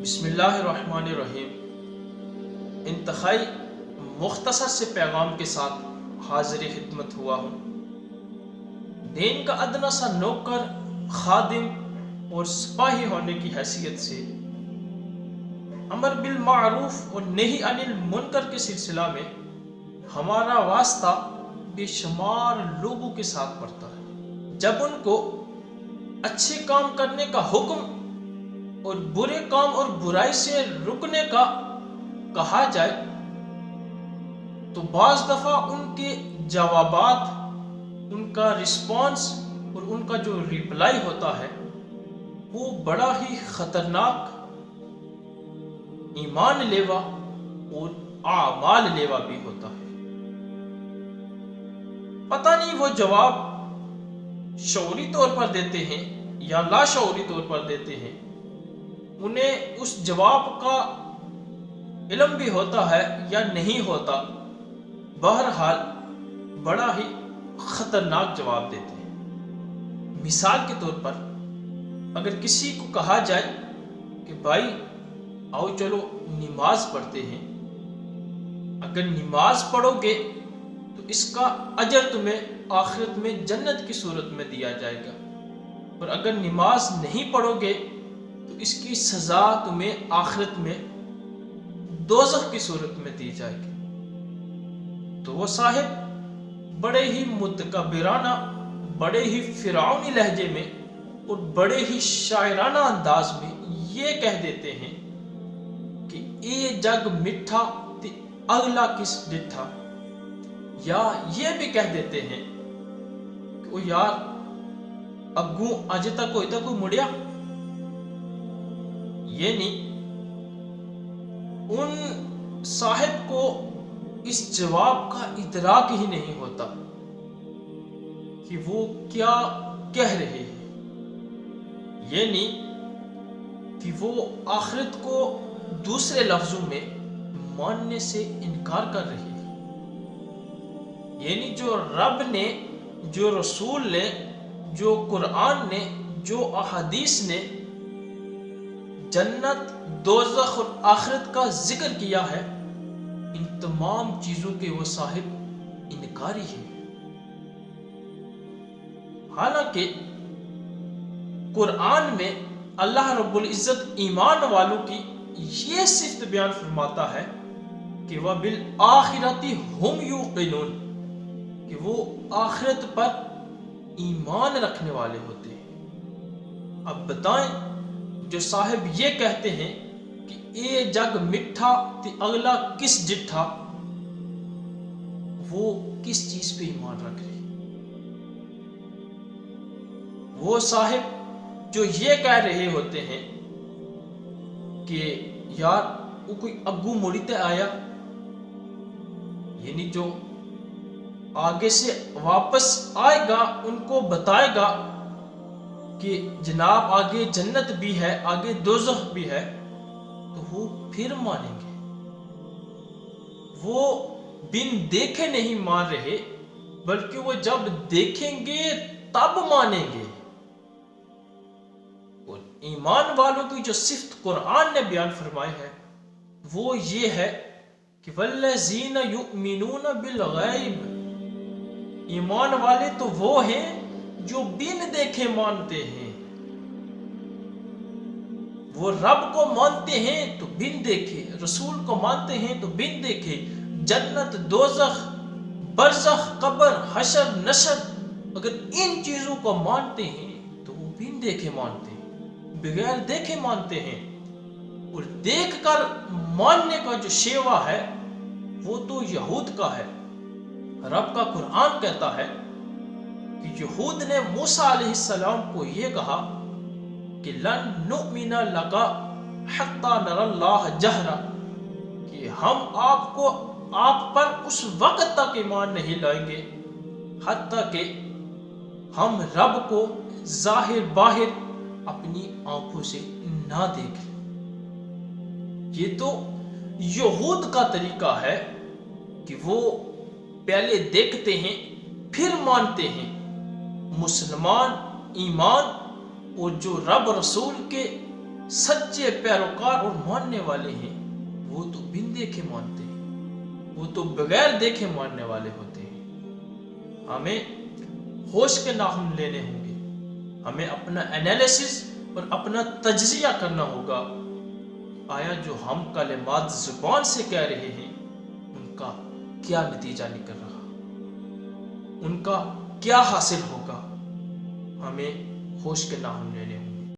بسم اللہ الرحمن الرحیم۔ انتہائی مختصر سے پیغام کے ساتھ حاضر خدمت ہوا ہوں۔ دین کا ادنا سا نوکر، خادم اور سپاہی ہونے کی حیثیت سے امر بالمعروف اور نہی عن المنکر کے سلسلہ میں ہمارا واسطہ بے شمار لوگوں کے ساتھ پڑتا ہے۔ جب ان کو اچھے کام کرنے کا حکم اور برے کام اور برائی سے رکنے کا کہا جائے تو بعض دفعہ ان کے جوابات، ان کا رسپانس اور ان کا جو ریپلائی ہوتا ہے وہ بڑا ہی خطرناک، ایمان لیوا اور اعمال لیوا بھی ہوتا ہے۔ پتہ نہیں وہ جواب شعوری طور پر دیتے ہیں یا لاشعوری طور پر دیتے ہیں، انہیں اس جواب کا علم بھی ہوتا ہے یا نہیں ہوتا، بہرحال بڑا ہی خطرناک جواب دیتے ہیں۔ مثال کے طور پر اگر کسی کو کہا جائے کہ بھائی آؤ چلو نماز پڑھتے ہیں، اگر نماز پڑھو گے تو اس کا اجر تمہیں آخرت میں جنت کی صورت میں دیا جائے گا، اور اگر نماز نہیں پڑھو گے تو اس کی سزا تمہیں آخرت میں دوزخ کی صورت میں دی جائے گی۔ تو وہ صاحب بڑے ہی متکبرانہ، بڑے ہی فرعونی لہجے میں اور بڑے ہی شاعرانہ انداز میں یہ کہہ دیتے ہیں کہ اے جگ مٹھا تے اگلا کس ڈٹھا، یا یہ بھی کہہ دیتے ہیں کہ او یار اگوں اج تک ہوئی تک کوئی مڑیا، یعنی ان صاحب کو اس جواب کا ادراک ہی نہیں ہوتا کہ وہ کیا کہہ رہے ہیں، یعنی کہ وہ آخرت کو دوسرے لفظوں میں ماننے سے انکار کر رہے ہیں۔ یعنی جو رب نے، جو رسول نے، جو قرآن نے، جو احادیث نے جنت، دوزخ اور آخرت کا ذکر کیا ہے، ان تمام چیزوں کے وہ صاحب انکاری ہیں۔ حالانکہ قرآن میں اللہ رب العزت ایمان والوں کی یہ صفت بیان فرماتا ہے کہ وَبِالْآخِرَةِ هُمْ يُوقِنُونَ، کہ وہ آخرت پر ایمان رکھنے والے ہوتے ہیں۔ اب بتائیں جو صاحب یہ کہتے ہیں کہ اے جگ مٹھا تے اگلا کس جٹھا، وہ کس چیز پہ ایمان رکھ رہے ہیں؟ وہ صاحب جو یہ کہہ رہے ہوتے ہیں کہ یار وہ کوئی اگو مڑی تے آیا، یعنی جو آگے سے واپس آئے گا ان کو بتائے گا کہ جناب آگے جنت بھی ہے، آگے دوزخ بھی ہے، تو وہ پھر مانیں گے۔ وہ بن دیکھے نہیں مان رہے، بلکہ وہ جب دیکھیں گے تب مانیں گے۔ اور ایمان والوں کی جو صفت قرآن نے بیان فرمائی ہے وہ یہ ہے کہ وَالَّذِينَ يُؤْمِنُونَ بِالْغَيْبِ، ایمان والے تو وہ ہیں جو بن دیکھے مانتے ہیں۔ وہ رب کو مانتے ہیں تو بن دیکھے، رسول کو مانتے ہیں تو بن دیکھے، جنت، دوزخ، برزخ، قبر، حشر، نشر، اگر ان چیزوں کو مانتے ہیں تو وہ بن دیکھے مانتے ہیں، بغیر دیکھے مانتے ہیں۔ اور دیکھ کر ماننے کا جو شیوا ہے وہ تو یہود کا ہے۔ رب کا قرآن کہتا ہے کہ یہود نے موسیٰ علیہ السلام کو یہ کہا کہ لن نؤمن لک حتی نری اللہ جہرا، کہ ہم آپ پر اس وقت تک ایمان نہیں لائیں گے حتیٰ کہ ہم رب کو ظاہر باہر اپنی آنکھوں سے نہ دیکھیں۔ یہ تو یہود کا طریقہ ہے کہ وہ پہلے دیکھتے ہیں پھر مانتے ہیں۔ مسلمان ایمان اور جو رب رسول کے سچے پیروکار اور ماننے والے ہیں وہ تو بن دیکھے مانتے ہیں، وہ تو بغیر دیکھے ماننے والے ہوتے ہیں۔ ہمیں ہوش کے ناخن لینے ہوں گے، ہمیں اپنا انالیسس اور اپنا تجزیہ کرنا ہوگا، آیا جو ہم کلمات زبان سے کہہ رہے ہیں ان کا کیا نتیجہ نکل رہا، ان کا کیا حاصل ہوگا۔ ہمیں ہوش کے ناخن لینے ہوں گے۔